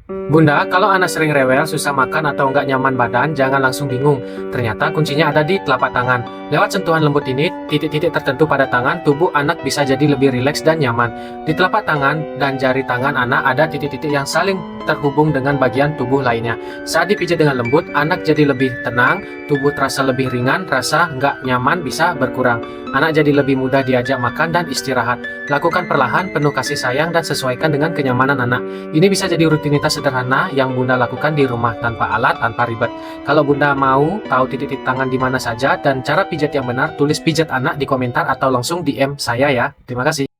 Bunda, kalau anak sering rewel, susah makan atau nggak nyaman badan, jangan langsung bingung. Ternyata kuncinya ada di telapak tangan. Lewat sentuhan lembut ini, titik-titik tertentu pada tangan, tubuh anak bisa jadi lebih rileks dan nyaman. Di telapak tangan dan jari tangan anak ada titik-titik yang saling terhubung dengan bagian tubuh lainnya. Saat dipijat dengan lembut, anak jadi lebih tenang, tubuh terasa lebih ringan, rasa nggak nyaman bisa berkurang. Anak jadi lebih mudah diajak makan dan istirahat. Lakukan perlahan, penuh kasih sayang, dan sesuaikan dengan kenyamanan anak. Ini bisa jadi rutinitas sederhana yang Bunda lakukan di rumah tanpa alat, tanpa ribet. Kalau Bunda mau tahu titik-titik tangan di mana saja dan cara pijat yang benar, tulis pijat anak di komentar atau langsung DM saya ya. Terima kasih.